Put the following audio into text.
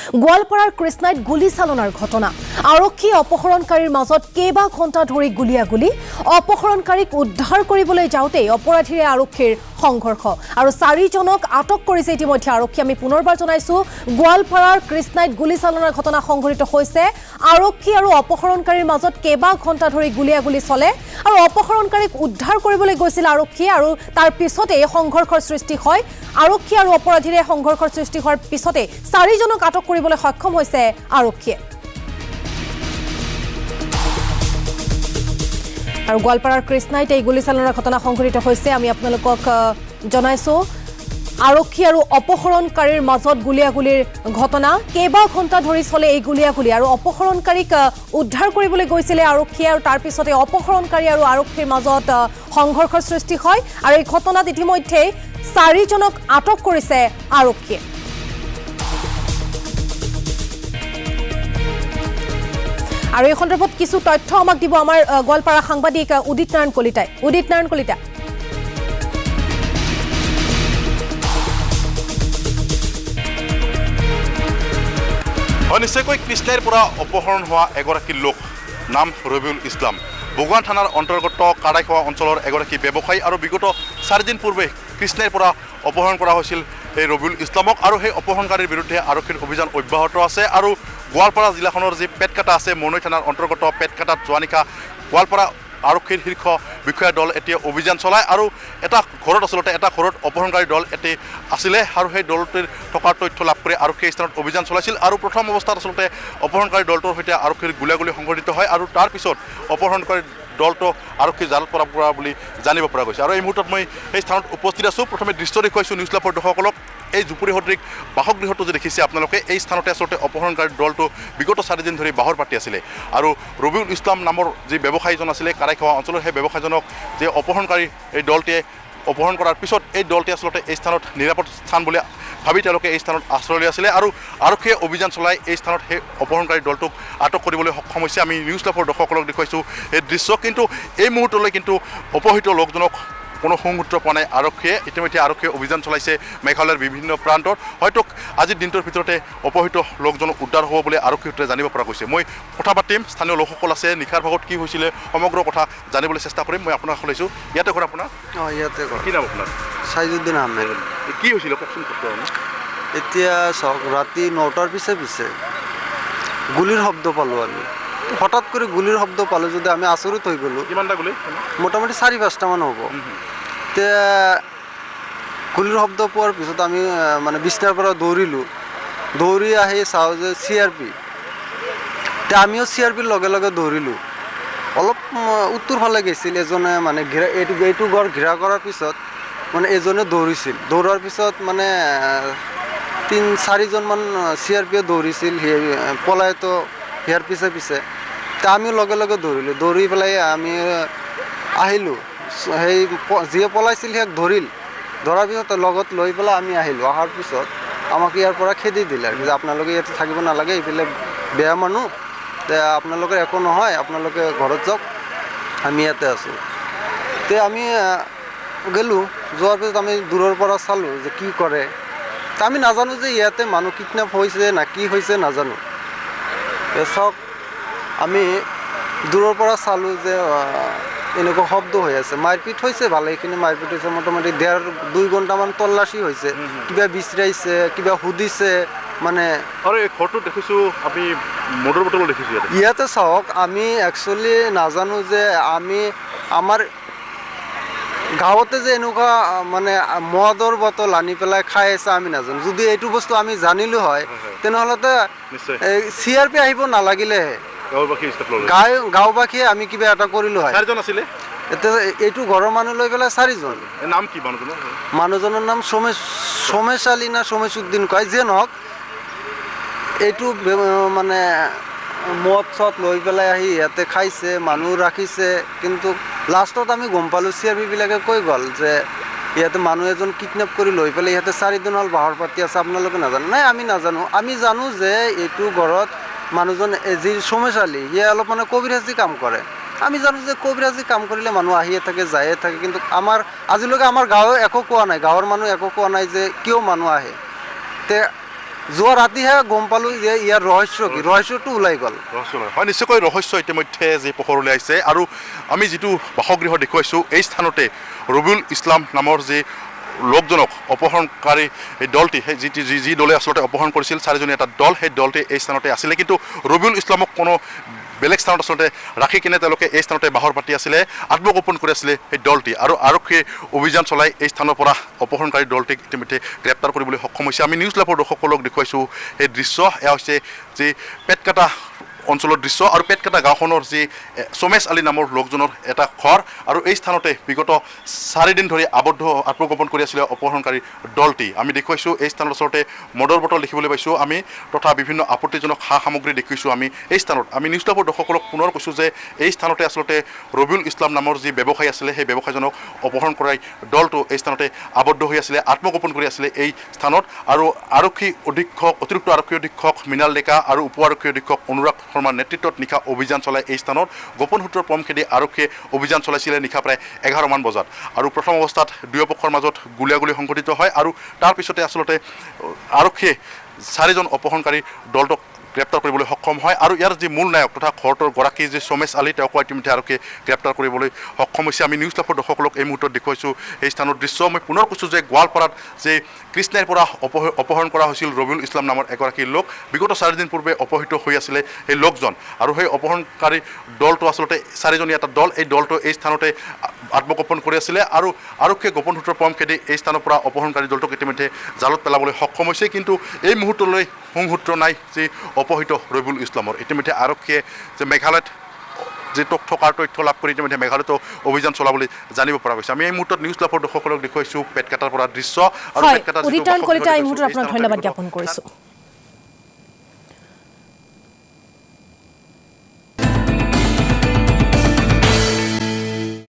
গোৱালপাৰাৰ কৃষ্ণাইত গুলীচালনাৰ ঘটনা আৰক্ষী অপহৰণকাৰীৰ মাজত কেইবা ঘণ্টা ধৰি গুলীয়াগুলী অপহৰণকাৰীক উদ্ধাৰ কৰিবলৈ যাওঁতে অপৰাধীৰে আৰক্ষীৰ সংঘৰ্ষ আৰু 4 জনক আটক কৰিছে ইতিমধ্যে আৰক্ষী আমি পুনৰবাৰ জনাইছো গোৱালপাৰাৰ কৃষ্ণাইত গুলীচালনাৰ ঘটনা সংঘটিত হৈছে আৰক্ষী আৰু অপহৰণকাৰীৰ মাজত কেইবা ঘণ্টা ধৰি গুলীয়াগুলী চলে আৰু অপহৰণকাৰীক উদ্ধাৰ কৰিবলৈ গৈছিল আৰক্ষী আৰু তাৰ পিছতে সংঘৰ্ষৰ সৃষ্টি হয় আৰক্ষী আৰু অপৰাধীৰে সংঘৰ্ষৰ সৃষ্টি হোৱাৰ পিছতে 4 জনক আটক কৰিবলৈ সক্ষম হৈছে আৰক্ষীয়ে আৰু গোৱালপাৰাৰ কৃষ্ণাইত এই গুলীচালনাৰ ঘটনা সংঘটিত হৈছে আমি আপোনালোকক জনাইছো আৰক্ষী আৰু অপহৰণকাৰীৰ মাজত গুলীয়াগুলীৰ ঘটনা কেইবা ঘণ্টা ধৰি চলে এই গুলীয়াগুলী আৰু অপহৰণকাৰীক উদ্ধাৰ কৰিবলৈ গৈছিল আৰক্ষীয়ে আৰু তাৰ পিছতে অপহৰণকাৰী আৰু আৰক্ষীৰ মাজত সংঘৰ্ষৰ সৃষ্টি হয় আৰু এই ঘটনাত ইতিমধ্যে 4 জনক আটক কৰিছে আৰক্ষীয়ে আৰু এই সন্দৰ্ভত কিছু তথ্য আমাক দিব আমাৰ গোৱালপাৰা সাংবাদিক উদিত নাৰায়ণ কলিতা নিশ্চয়কৈ কৃষ্ণাইৰ পৰা অপহৰণ হোৱা এগৰাকী লোক নাম ৰবিউল ইছলাম বগুৱান থানাৰ অন্তৰ্গত কাৰাইখোৱা অঞ্চলৰ এগৰাকী ব্যৱসায়ী আৰু বিগত 4 দিন পূৰ্বে কৃষ্ণাইৰ পৰা অপহৰণ কৰা হৈছিল এই ৰবিউল ইছলামক আৰু সেই অপহৰণকাৰীৰ বিৰুদ্ধে আৰক্ষীৰ অভিযান অব্যাহত আছে আৰু গোৱালপাৰা জিলাখনৰ যি পেটকাটা আছে মনৈ থানাৰ অন্তৰ্গত পেটকাটাত যোৱা নিশা গোৱালপাৰা আৰক্ষীৰ শীৰ্ষ বিষয়া দল এতিয়া অভিযান চলায় আৰু এটা ঘৰত অপহৰণকাৰী দল এটি আছিলে আৰু সেই দলটিৰ থকাৰ তথ্য লাভ কৰি আৰক্ষীয়ে স্থানত অভিযান চলাইছিল আৰু প্ৰথম অৱস্থাত আচলতে অপহৰণকাৰী দলটোৰ সৈতে আৰক্ষীৰ গুলীয়াগুলী সংঘটিত হয় আৰু তাৰ পিছত অপহৰণকাৰী দলটো আৰক্ষী জালত পৰা বুলি জানিব পৰা গৈছে আৰু এই মুহূৰ্তত মই সেই স্থানত উপস্থিত আছোঁ প্ৰথমে দৃশ্য দেখুৱাইছোঁ নিউজ লাভৰ দৰ্শকসকলক এই জুপুৰি সদৃশ বাসগৃহটো যে দেখিছে আপোনালোকে এই স্থানতে আচলতে অপহৰণকাৰী দলটো বিগত 4 দিন ধৰি বাহৰ পাতি আছিলে আৰু ৰবিউল ইছলাম নামৰ যি ব্যৱসায়ীজন আছিলে কাৰাইখোৱা অঞ্চলৰ সেই ব্যৱসায়ীজনক যে অপহৰণকাৰী এই দলটিয়ে অপহৰণ কৰাৰ পিছত এই দলটি আচলতে এই স্থানত নিৰাপদ স্থান বুলি ভাবি তেওঁলোকে এই স্থানত আশ্ৰয় লৈ আছিলে আৰু আৰক্ষীয়ে অভিযান চলাই এই স্থানত সেই অপহৰণকাৰী দলটোক আটক কৰিবলৈ সক্ষম হৈছে আমি নিউজ লাভৰ দৰ্শকসকলক দেখুৱাইছোঁ এই দৃশ্য কিন্তু এই মুহূৰ্তলৈ কিন্তু অপহৃত লোকজনক কোনো সংসূত্ৰ পোৱা নাই আৰক্ষীয়ে ইতিমধ্যে আৰক্ষীয়ে অভিযান চলাইছে মেঘালয়ৰ বিভিন্ন প্ৰান্তত হয়তো আজিৰ দিনটোৰ ভিতৰতে অপহৃত লোকজন উদ্ধাৰ হ'ব বুলি আৰক্ষী সূত্ৰে জানিব পৰা গৈছে মই কথা পাতিম স্থানীয় লোকসকল আছে নিশাৰ ভাগত কি হৈছিলে সমগ্ৰ কথা জানিবলৈ চেষ্টা কৰিম মই আপোনাক শুনাইছোঁ ইয়াতে ঘৰ আপোনাৰ ইয়াতে ঘৰ কি নাম আপোনাৰ সাইজুদ্দিন আহমেদ কি হৈছিলে কওকচোন এতিয়া চাওক ৰাতি 9টাৰ পিছে গুলিৰ শব্দ পালোঁ আমি হঠাৎ কৰি গুলিৰ শব্দ পালোঁ যদি আমি আচৰিত হৈ গ'লোঁ কিমানটা গুলি মোটামুটি 4-5টামান হ'ব এতিয়া গুলিৰ শব্দ পোৱাৰ পিছত আমি মানে বিছনাৰ পৰা দৌৰি আহি চাওঁ যে CRP এতিয়া আমিও CRPৰ লগে লগে দৌৰিলোঁ অলপ উত্তৰ ফালে গৈছিল এজনে মানে এইটো ঘৰ ঘেৰা কৰাৰ পিছত মানে এজনে দৌৰাৰ পিছত মানে 3-4 জনমান CRPয়ে দৌৰিছিল পলাইতো ইয়াৰ পিছে তা আমি লগে লগে দৌৰি পেলাই আমি আহিলোঁ সেই যিয়ে পলাইছিল সিয়াক ধৰাৰ পিছত লগত লৈ পেলাই আমি আহিলোঁ অহাৰ পিছত আমাক ইয়াৰ পৰা খেদি দিলে যে আপোনালোকে ইয়াতে থাকিব নালাগে এইফালে বেয়া মানুহ আপোনালোকৰ একো নহয় আপোনালোকে ঘৰত যাওক আমি ইয়াতে আছোঁ তে আমি গ'লোঁ যোৱাৰ পিছত আমি দূৰৰ পৰা চালোঁ যে কি কৰে তা আমি নাজানো যে ইয়াতে মানুহ কিডনেপ হৈছে না কি হৈছে নাজানো চাওক আমি দূৰৰ পৰা চালোঁ যে এনেকুৱা শব্দ হৈ আছে মাৰপিট হৈছে ভালেখিনি মাৰপিট হৈছে মোটামুটি 1.5-2 ঘণ্টামান তল্লাচি হৈছে কিবা বিচাৰিছে কিবা সুধিছে মানে আৰু এই ঘৰটো দেখিছোঁ আমি মদৰ বটল দেখিছোঁ ইয়াতে চাওক আমি একচুৱেলি নাজানো যে আমাৰ গাঁৱতে যে এনেকুৱা মানে মদৰ বটল আনি পেলাই খাই আছে আমি নাজানো যদি এইটো বস্তু আমি জানিলোঁ হয় তেনেহ'লে CRP আহিব নালাগিলেহে গাঁওবাসীয়ে আমি কিবা এটা কৰিলোঁ হয় 4জন আছিলে এতিয়া এইটো ঘৰৰ মানুহ লৈ পেলাই 4জন নাম কি মানুহজনৰ নাম সোমেশ আলী না সোমেশুদ্দিন কয় যে নহওক এইটো মানে মদ চদ লৈ পেলাই আহি ইয়াতে খাইছে মানুহ ৰাখিছে কিন্তু লাষ্টত আমি গম পালোঁ CRPবিলাকে কৈ গ'ল যে ইয়াতে মানুহ এজন কিডনেপ কৰি লৈ পেলাই ইয়াতে 4 দিন হ'ল বাহৰ পাতি আছে আপোনালোকে নাজানো নাই আমি নাজানো আমি জানো যে এইটো ঘৰত মানুহজন যি সোমেশ আলী সিয়ে অলপ মানে কবিৰাজী কাম কৰে আমি জানো যে কবিৰাজী কাম কৰিলে মানুহ আহিয়ে থাকে যায়ে থাকে কিন্তু আজিলৈকে আমাৰ গাঁৱে একো কোৱা নাই গাঁৱৰ মানুহ একো কোৱা নাই যে কিয় মানুহ আহে তে যোৱা ৰাতিহে গম পালোঁ যে ইয়াৰ ৰহস্য কি, ৰহস্যটো ওলাই গ'ল। হয়, নিশ্চয়কৈ ৰহস্য ইতিমধ্যে যি পোহৰলৈ আহিছে। আৰু আমি যিটো বাসগৃহ দেখুৱাইছোঁ এই স্থানতে ৰবিউল ইছলাম নামৰ যি লোকজনক অপহৰণকাৰী এই দলটি যি দলে আচলতে অপহৰণ কৰিছিল 4জনীয়া এটা দল, সেই দলটি এই স্থানতে আছিলে। কিন্তু ৰবিউল ইছলামক কোনো বেলেগ স্থানত আচলতে ৰাখি কিনে তেওঁলোকে এই স্থানতে বাহৰ পাতি আছিলে, আত্মগোপন কৰি আছিলে সেই দলটি। আৰু আৰক্ষীয়ে অভিযান চলাই এই স্থানৰ পৰা অপহৰণকাৰী দলটিক ইতিমধ্যে গ্ৰেপ্তাৰ কৰিবলৈ সক্ষম হৈছে। আমি নিউজ লাভৰ দৰ্শকসকলক দেখুৱাইছোঁ এই দৃশ্য। এয়া হৈছে যি পেটকাটা অঞ্চলৰ দৃশ্য আৰু পেটকাটা গাঁওখনৰ যি সোমেশ আলী নামৰ লোকজনৰ এটা ঘৰ। আৰু এই স্থানতে বিগত 4 দিন ধৰি আত্মগোপন কৰি আছিলে অপহৰণকাৰী দলটি। আমি দেখুৱাইছোঁ এই স্থানত আচলতে মদৰ বটল দেখিবলৈ পাইছোঁ আমি, তথা বিভিন্ন আপত্তিজনক সা সামগ্ৰী দেখুৱাইছোঁ আমি এই স্থানত। আমি নিউজ লাভৰ দৰ্শকসকলক পুনৰ কৈছোঁ যে এই স্থানতে আচলতে ৰবিউল ইছলাম নামৰ যি ব্যৱসায়ী আছিলে সেই ব্যৱসায়ীজনক অপহৰণ কৰাই দলটো এই স্থানতে আবদ্ধ হৈ আছিলে, আত্মগোপন কৰি আছিলে এই স্থানত। আৰু অতিৰিক্ত আৰক্ষী অধীক্ষক মৃণাল ডেকা আৰু উপ আৰক্ষী অধীক্ষক অনুৰাগ শৰ্মাৰ নেতৃত্বত নিশা অভিযান চলাই এই স্থানত গোপন সূত্ৰৰ পম খেদি আৰক্ষীয়ে অভিযান চলাইছিলে নিশা প্ৰায় 11মান বজাত। আৰু প্ৰথম অৱস্থাত দুয়োপক্ষৰ মাজত গুলীয়াগুলী সংঘটিত হয় আৰু তাৰ পিছতে আচলতে আৰক্ষীয়ে 4জন অপহৰণকাৰী দলটোক গ্ৰেপ্তাৰ কৰিবলৈ সক্ষম হয়। আৰু ইয়াৰ যি মূল নায়ক তথা ঘৰটোৰ গৰাকী যি সোমেশ আলী তেওঁকো ইতিমধ্যে আৰক্ষীয়ে গ্ৰেপ্তাৰ কৰিবলৈ সক্ষম হৈছে। আমি নিউজ লাভৰ দৰ্শকসকলক এই মুহূৰ্তত দেখুৱাইছোঁ এই স্থানৰ দৃশ্য। মই পুনৰ কৈছোঁ যে গোৱালপাৰাত যে কৃষ্ণাইৰ পৰা অপহৰণ কৰা হৈছিল ৰবিউল ইছলাম নামৰ এগৰাকী লোক, বিগত 4 দিন পূৰ্বে অপহৃত হৈ আছিলে সেই লোকজন। আৰু সেই অপহৰণকাৰী দলটো আচলতে 4জনীয়া এটা দল, এই দলটো এই স্থানতে আত্মগোপন কৰি আছিলে। আৰু আৰক্ষীয়ে গোপন সূত্ৰৰ পম খেদি এই স্থানৰ পৰা অপহৰণকাৰী দলটোক ইতিমধ্যে জালত পেলাবলৈ সক্ষম হৈছে। কিন্তু এই মুহূৰ্তলৈ সংসূত্ৰ নাই যি অপহৃত ৰবিউল ইছলামৰ। ইতিমধ্যে আৰক্ষীয়ে যে মেঘালয়ত যি থকাৰ তথ্য লাভ কৰি ইতিমধ্যে মেঘালয়তো অভিযান চলাবলৈ জানিব পৰা গৈছে। আমি এই মুহূৰ্তত নিউজ লাভৰ দৰ্শকসকলক দেখুৱাইছোঁ পেটকাটাৰ পৰা দৃশ্য। আৰু উদিতৰণ কলিতা এই মুহূৰ্তত আপোনাক ধন্যবাদ জ্ঞাপন কৰিছোঁ।